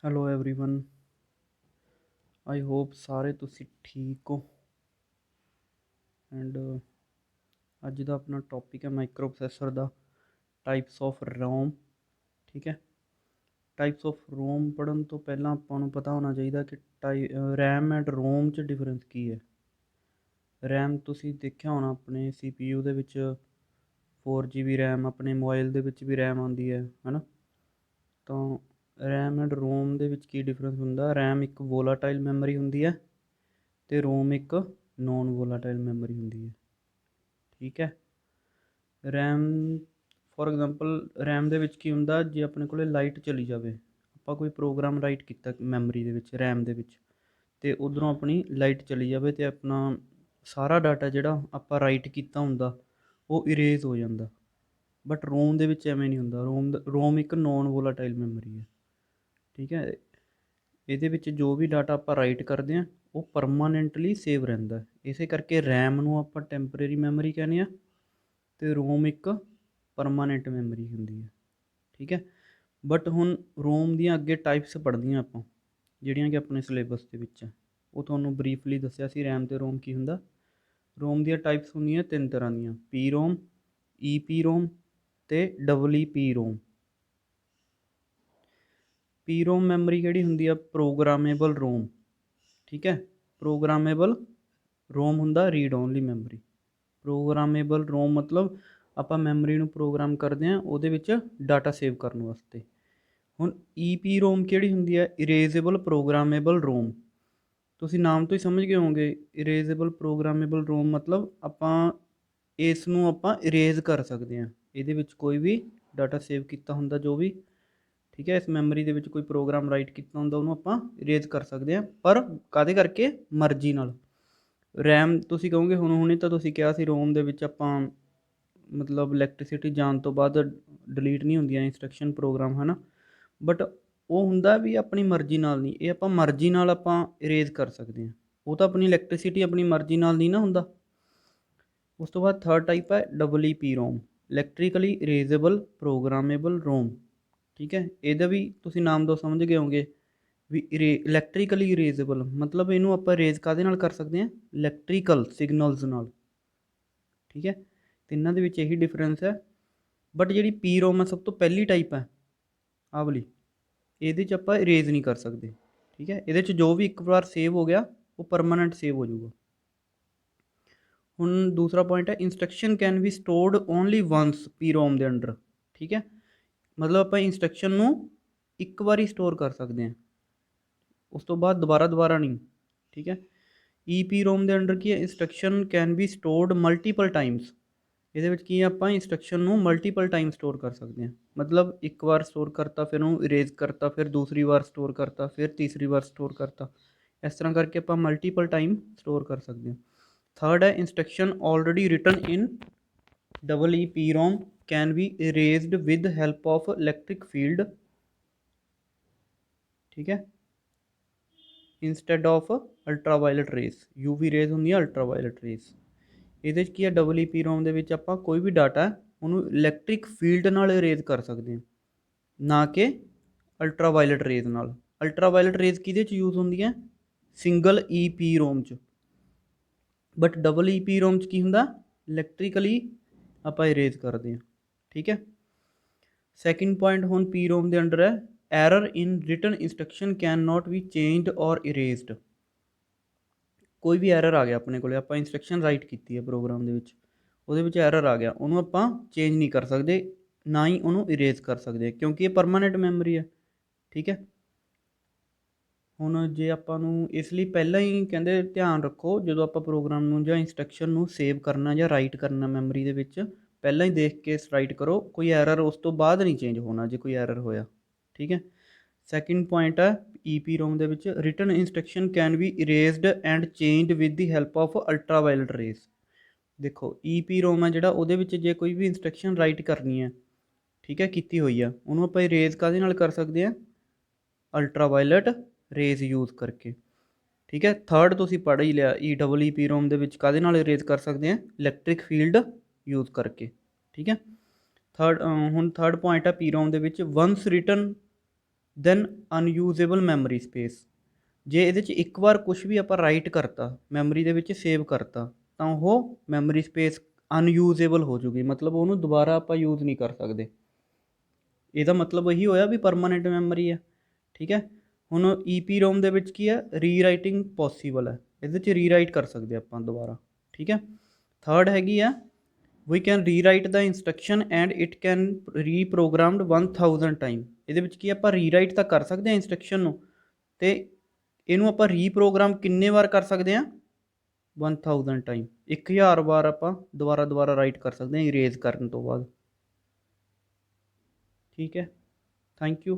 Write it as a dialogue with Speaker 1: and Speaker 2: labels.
Speaker 1: Hello everyone. I hope सारे तुसी ठीक हो। एंड अज का अपना टॉपिक है माइक्रो प्रोसैसर का टाइप्स ऑफ रोम। ठीक है, टाइप्स ऑफ रोम पढ़न तो पहला आपको पता होना चाहिए कि रैम एंड रोम च डिफरेंस की है। रैम तुसी देखा होना अपने CPU दे विच 4 GB रैम, अपने मोबाइल दे विच भी रैम आती है ना। तो रैम एंड रोम दे विच की डिफरेंस हुंदा, रैम एक वोलाटाइल मैमरी हुंदी है तो रोम एक नॉन वोलाटाइल मैमरी हुंदी है। ठीक है, रैम फॉर एग्जांपल रैम दे विच की हुंदा, जे अपने कोले लाइट चली जाए, ਆਪਾਂ कोई प्रोग्राम राइट किया मैमरी दे विच रैम दे विच ते उधरों अपनी लाइट चली जाए तो अपना सारा डाटा जिहड़ा आपां राइट किया हुंदा वो इरेज हो जाता। बट रोम दे विच एवें नहीं हुंदा। रोम एक नॉन वोलाटाइल मैमरी है। ठीक है, ਇਹਦੇ ਵਿੱਚ ਜੋ ਵੀ ਡਾਟਾ ਆਪਾਂ ਰਾਈਟ ਕਰਦੇ ਹਾਂ ਉਹ ਪਰਮਾਨੈਂਟਲੀ ਸੇਵ ਰਹਿੰਦਾ। ਇਸੇ ਕਰਕੇ ਰੈਮ ਨੂੰ ਆਪਾਂ ਟੈਂਪਰੇਰੀ ਮੈਮਰੀ ਕਹਿੰਦੇ ਆ ਤੇ ਰੋਮ ਇੱਕ ਪਰਮਾਨੈਂਟ ਮੈਮਰੀ ਹੁੰਦੀ ਹੈ। ਠੀਕ ਹੈ, ਬਟ ਹੁਣ ਰੋਮ ਦੀਆਂ ਅੱਗੇ ਟਾਈਪਸ ਪੜ੍ਹਦੀਆਂ ਆਪਾਂ ਜਿਹੜੀਆਂ ਕਿ ਆਪਣੇ ਸਿਲੇਬਸ ਦੇ ਵਿੱਚ ਹੈ। ਉਹ ਤੁਹਾਨੂੰ ਬਰੀਫਲੀ ਦੱਸਿਆ ਸੀ ਰੈਮ ਤੇ ਰੋਮ ਕੀ ਹੁੰਦਾ। ਰੋਮ ਦੀਆਂ ਟਾਈਪਸ ਹੁੰਦੀਆਂ ਤਿੰਨ ਤਰ੍ਹਾਂ ਦੀਆਂ, ਪੀ ਰੋਮ, ਈ ਪੀ ਰੋਮ ਤੇ ਡਬਲ ਈ ਪੀ ਰੋਮ। ਪੀ ਰੋਮ ਮੈਮਰੀ ਕਿਹੜੀ ਹੁੰਦੀ ਆ? ਪ੍ਰੋਗਰਾਮੇਬਲ ਰੋਮ। ਠੀਕ ਹੈ, ਪ੍ਰੋਗਰਾਮੇਬਲ ਰੋਮ ਹੁੰਦਾ ਰੀਡ ਓਨਲੀ ਮੈਮਰੀ। ਪ੍ਰੋਗਰਾਮੇਬਲ ਰੋਮ ਮਤਲਬ ਆਪਾਂ ਮੈਮਰੀ ਨੂੰ ਪ੍ਰੋਗਰਾਮ ਕਰਦੇ ਹਾਂ ਉਹਦੇ ਵਿੱਚ ਡਾਟਾ ਸੇਵ ਕਰਨ ਵਾਸਤੇ। ਹੁਣ ਈ ਪੀ ਰੋਮ ਕਿਹੜੀ ਹੁੰਦੀ ਹੈ? ਇਰੇਜ਼ੇਬਲ ਪ੍ਰੋਗਰਾਮੇਬਲ ਰੋਮ। ਤੁਸੀਂ ਨਾਮ ਤੋਂ ਹੀ ਸਮਝ ਗਏ ਹੋਵੋਗੇ, ਇਰੇਜ਼ੇਬਲ ਪ੍ਰੋਗਰਾਮੇਬਲ ਰੋਮ ਮਤਲਬ ਆਪਾਂ ਇਸ ਨੂੰ ਆਪਾਂ ਇਰੇਜ਼ ਕਰ ਸਕਦੇ ਹਾਂ। ਇਹਦੇ ਵਿੱਚ ਕੋਈ ਵੀ ਡਾਟਾ ਸੇਵ ਕੀਤਾ ਹੁੰਦਾ ਜੋ ਵੀ, ਠੀਕ ਹੈ, ਇਸ ਮੈਮਰੀ ਦੇ ਵਿੱਚ ਕੋਈ ਪ੍ਰੋਗਰਾਮ ਰਾਈਟ ਕੀਤਾ ਹੁੰਦਾ ਉਹਨੂੰ ਆਪਾਂ ਇਰੇਜ਼ ਕਰ ਸਕਦੇ ਹਾਂ, ਪਰ ਕਾਹਦੇ ਕਰਕੇ? ਮਰਜ਼ੀ ਨਾਲ। ਰੈਮ ਤੁਸੀਂ ਕਹੋਗੇ ਹੁਣ ਹੁਣੇ ਤਾਂ ਤੁਸੀਂ ਕਿਹਾ ਸੀ ਰੋਮ ਦੇ ਵਿੱਚ ਆਪਾਂ ਮਤਲਬ ਇਲੈਕਟ੍ਰੀਸਿਟੀ ਜਾਣ ਤੋਂ ਬਾਅਦ ਡਿਲੀਟ ਨਹੀਂ ਹੁੰਦੀਆਂ ਇੰਸਟਰਕਸ਼ਨ ਪ੍ਰੋਗਰਾਮ, ਹੈ ਨਾ। ਬਟ ਉਹ ਹੁੰਦਾ ਵੀ ਆਪਣੀ ਮਰਜ਼ੀ ਨਾਲ ਨਹੀਂ, ਇਹ ਆਪਾਂ ਮਰਜ਼ੀ ਨਾਲ ਆਪਾਂ ਇਰੇਜ਼ ਕਰ ਸਕਦੇ ਹਾਂ। ਉਹ ਤਾਂ ਆਪਣੀ ਇਲੈਕਟ੍ਰੀਸਿਟੀ ਆਪਣੀ ਮਰਜ਼ੀ ਨਾਲ ਨਹੀਂ ਨਾ ਹੁੰਦਾ। ਉਸ ਤੋਂ ਬਾਅਦ ਥਰਡ ਟਾਈਪ ਹੈ ਡਬਲ ਈ ਪੀ ਰੋਮ, ਇਲੈਕਟ੍ਰੀਕਲੀ ਇਰੇਜ਼ੇਬਲ ਪ੍ਰੋਗਰਾਮੇਬਲ ਰੋਮ। ਠੀਕ ਹੈ, ਇਹਦਾ ਵੀ ਤੁਸੀਂ ਨਾਮ ਤੋਂ ਸਮਝ ਗਏ ਹੋਗੇ ਵੀ ਇਲੈਕਟ੍ਰੀਕਲੀ ਇਰੇਜ਼ੇਬਲ ਮਤਲਬ ਇਹਨੂੰ ਆਪਾਂ ਇਰੇਜ਼ ਕਾਹਦੇ ਨਾਲ ਕਰ ਸਕਦੇ ਹਾਂ? ਇਲੈਕਟ੍ਰੀਕਲ ਸਿਗਨਲਸ ਨਾਲ। ਠੀਕ ਹੈ, ਤਿੰਨਾਂ ਦੇ ਵਿੱਚ ਇਹੀ ਡਿਫਰੈਂਸ ਹੈ। ਬਟ ਜਿਹੜੀ ਪੀ ਰੋਮ ਹੈ ਸਭ ਤੋਂ ਪਹਿਲੀ ਟਾਈਪ ਹੈ ਆਹ ਵਾਲੀ, ਇਹਦੇ 'ਚ ਆਪਾਂ ਇਰੇਜ਼ ਨਹੀਂ ਕਰ ਸਕਦੇ। ਠੀਕ ਹੈ, ਇਹਦੇ 'ਚ ਜੋ ਵੀ ਇੱਕ ਵਾਰ ਸੇਵ ਹੋ ਗਿਆ ਉਹ ਪਰਮਾਨੈਂਟ ਸੇਵ ਹੋ ਜਾਊਗਾ। ਹੁਣ ਦੂਸਰਾ ਪੁਆਇੰਟ ਹੈ instruction can be stored only once P ROM ਦੇ ਅੰਡਰ। ਠੀਕ ਹੈ, ਮਤਲਬ ਆਪਾਂ ਇੰਸਟਰਕਸ਼ਨ ਨੂੰ ਇੱਕ ਵਾਰੀ ਸਟੋਰ ਕਰ ਸਕਦੇ ਹਾਂ, ਉਸ ਤੋਂ ਬਾਅਦ ਦੁਬਾਰਾ ਨਹੀਂ। ਠੀਕ ਹੈ, ਈ ਪੀ ਰੋਮ ਦੇ ਅੰਡਰ ਕੀ ਹੈ? Instruction can be stored multiple Times. ਇਹਦੇ ਵਿੱਚ ਕੀ ਹੈ? ਆਪਾਂ ਇੰਸਟਰਕਸ਼ਨ ਨੂੰ ਮਲਟੀਪਲ ਟਾਈਮ ਸਟੋਰ ਕਰ ਸਕਦੇ ਹਾਂ। ਮਤਲਬ ਇੱਕ ਵਾਰ ਸਟੋਰ ਕਰਤਾ, ਫਿਰ ਉਹਨੂੰ ਇਰੇਜ਼ ਕਰਤਾ, ਫਿਰ ਦੂਸਰੀ ਵਾਰ ਸਟੋਰ ਕਰਤਾ, ਫਿਰ ਤੀਸਰੀ ਵਾਰ ਸਟੋਰ ਕਰਤਾ। ਇਸ ਤਰ੍ਹਾਂ ਕਰਕੇ ਆਪਾਂ ਮਲਟੀਪਲ ਟਾਈਮ ਸਟੋਰ ਕਰ ਸਕਦੇ ਹਾਂ। ਥਰਡ ਹੈ instruction already written in double E P ROM can be erased with help of electric field. ਠੀਕ ਹੈ, instead of ultraviolet rays. UV rays ਹੁੰਦੀਆਂ ਅਲਟਰਾਵਾਇਲਟ ਰੇਜ਼। ਇਹਦੇ 'ਚ ਕੀ ਹੈ? ਡਬਲ ਈ ਪੀ ਰੋਮ ਦੇ ਵਿੱਚ ਆਪਾਂ ਕੋਈ ਵੀ ਡਾਟਾ ਉਹਨੂੰ ਇਲੈਕਟ੍ਰਿਕ ਫੀਲਡ ਨਾਲ ਇਰੇਜ਼ ਕਰ ਸਕਦੇ ਹਾਂ, ਨਾ ਕਿ ਅਲਟਰਾਵਾਇਲਟ ਰੇਜ਼ ਨਾਲ। ਅਲਟਰਾਵਾਇਲਟ ਰੇਜ਼ ਕਿਹਦੇ 'ਚ ਯੂਜ਼ ਹੁੰਦੀ ਹੈ? ਸਿੰਗਲ ਈ ਪੀ ਰੋਮ 'ਚ। ਬਟ ਡਬਲ ਈ ਪੀ ਰੋਮ 'ਚ ਕੀ ਹੁੰਦਾ? ਇਲੈਕਟ੍ਰੀਕਲੀ ਆਪਾਂ ਇਰੇਜ਼ ਕਰਦੇ ਹਾਂ। ਠੀਕ ਹੈ, ਸੈਕਿੰਡ ਪੁਆਇੰਟ ਹੁਣ ਪੀ ਰੋਮ ਦੇ ਅੰਡਰ ਹੈ error in written instruction can not be changed ਔਰ ਇਰੇਜ਼ਡ। ਕੋਈ ਵੀ ਐਰਰ ਆ ਗਿਆ ਆਪਣੇ ਕੋਲ, ਆਪਾਂ ਇੰਸਟਰਕਸ਼ਨ ਰਾਈਟ ਕੀਤੀ ਹੈ ਪ੍ਰੋਗਰਾਮ ਦੇ ਵਿੱਚ, ਉਹਦੇ ਵਿੱਚ ਐਰਰ ਆ ਗਿਆ, ਉਹਨੂੰ ਆਪਾਂ ਚੇਂਜ ਨਹੀਂ ਕਰ ਸਕਦੇ, ਨਾ ਹੀ ਉਹਨੂੰ ਇਰੇਜ਼ ਕਰ ਸਕਦੇ, ਕਿਉਂਕਿ ਇਹ ਪਰਮਾਨੈਂਟ ਮੈਮਰੀ ਹੈ। ਠੀਕ ਹੈ, ਹੁਣ ਜੇ ਆਪਾਂ ਨੂੰ ਇਸ ਲਈ ਪਹਿਲਾਂ ਹੀ ਕਹਿੰਦੇ ਧਿਆਨ ਰੱਖੋ, ਜਦੋਂ ਆਪਾਂ ਪ੍ਰੋਗਰਾਮ ਨੂੰ ਜਾਂ ਇੰਸਟਰਕਸ਼ਨ ਨੂੰ ਸੇਵ ਕਰਨਾ ਜਾਂ ਰਾਈਟ ਕਰਨਾ ਮੈਮਰੀ ਦੇ ਵਿੱਚ, ਪਹਿਲਾਂ ਹੀ ਦੇਖ ਕੇ ਰਾਈਟ ਕਰੋ, ਕੋਈ ਐਰਰ ਉਸ ਤੋਂ ਬਾਅਦ ਨਹੀਂ ਚੇਂਜ ਹੋਣਾ ਜੇ ਕੋਈ ਐਰਰ ਹੋਇਆ। ਠੀਕ ਹੈ, ਸੈਕਿੰਡ ਪੁਆਇੰਟ ਹੈ ਈ ਪੀ ਰੋਮ ਦੇ ਵਿੱਚ written instruction can be erased and changed with the help of ultraviolet rays. ਦੇਖੋ ਈ ਪੀ ਰੋਮ ਹੈ ਜਿਹੜਾ, ਉਹਦੇ ਵਿੱਚ ਜੇ ਕੋਈ ਵੀ ਇੰਸਟਰਕਸ਼ਨ ਰਾਈਟ ਕਰਨੀ ਹੈ, ਠੀਕ ਹੈ, ਕੀਤੀ ਹੋਈ ਆ, ਉਹਨੂੰ ਆਪਾਂ ਇਰੇਜ਼ ਕਾਹਦੇ ਨਾਲ ਕਰ ਸਕਦੇ ਹਾਂ? ਅਲਟਰਾਵਾਇਲਟ ਰੇਜ਼ ਯੂਜ਼ ਕਰਕੇ। ਠੀਕ ਹੈ, ਥਰਡ ਤੁਸੀਂ ਪੜ੍ਹ ਹੀ ਲਿਆ, ਈ ਡਬਲ ਈ ਪੀ ਰੋਮ ਦੇ ਵਿੱਚ ਕਾਹਦੇ ਨਾਲ ਇਰੇਜ਼ ਕਰ ਸਕਦੇ ਹਾਂ? ਇਲੈਕਟ੍ਰਿਕ ਫੀਲਡ ਯੂਜ਼ ਕਰਕੇ। ਠੀਕ ਹੈ, ਹੁਣ ਥਰਡ ਪੁਆਇੰਟ ਹੈ ਪੀ ਰੋਮ ਦੇ ਵਿੱਚ once written then unusable memory space. ਜੇ ਇਹਦੇ 'ਚ ਇੱਕ ਵਾਰ ਕੁਛ ਵੀ ਆਪਾਂ ਰਾਈਟ ਕਰਤਾ, ਮੈਮਰੀ ਦੇ ਵਿੱਚ ਸੇਵ ਕਰਤਾ, ਤਾਂ ਉਹ ਮੈਮਰੀ ਸਪੇਸ ਅਨਯੂਜ਼ੇਬਲ ਹੋ ਜੂਗੀ, ਮਤਲਬ ਉਹਨੂੰ ਦੁਬਾਰਾ ਆਪਾਂ ਯੂਜ਼ ਨਹੀਂ ਕਰ ਸਕਦੇ। ਇਹਦਾ ਮਤਲਬ ਇਹੀ ਹੋਇਆ ਵੀ ਪਰਮਾਨੈਂਟ ਮੈਮਰੀ ਹੈ। ਠੀਕ ਹੈ। ਹੁਣ EPROM ਦੇ ਵਿੱਚ ਕੀ ਹੈ, ਰੀਰਾਈਟਿੰਗ ਪੋਸੀਬਲ ਹੈ, ਇਹਦੇ 'ਚ ਰੀਰਾਈਟ ਕਰ ਸਕਦੇ ਆਪਾਂ ਦੁਬਾਰਾ। ਠੀਕ ਹੈ। ਥਰਡ ਹੈਗੀ ਆ, we can rewrite the instruction and it can reprogrammed 1000 time. ਇਹਦੇ ਵਿੱਚ ਕੀ ਆਪਾਂ ਰੀਰਾਈਟ ਤਾਂ ਕਰ ਸਕਦੇ ਹਾਂ ਇੰਸਟਰਕਸ਼ਨ ਨੂੰ, ਅਤੇ ਇਹਨੂੰ ਆਪਾਂ ਰੀਪ੍ਰੋਗਰਾਮ ਕਿੰਨੇ ਵਾਰ ਕਰ ਸਕਦੇ ਹਾਂ, 1000 ਟਾਈਮ, 1000 ਵਾਰ ਆਪਾਂ ਦੁਬਾਰਾ ਰਾਈਟ ਕਰ ਸਕਦੇ ਹਾਂ ਇਰੇਜ਼ ਕਰਨ ਤੋਂ ਬਾਅਦ। ਠੀਕ ਹੈ। Thank you.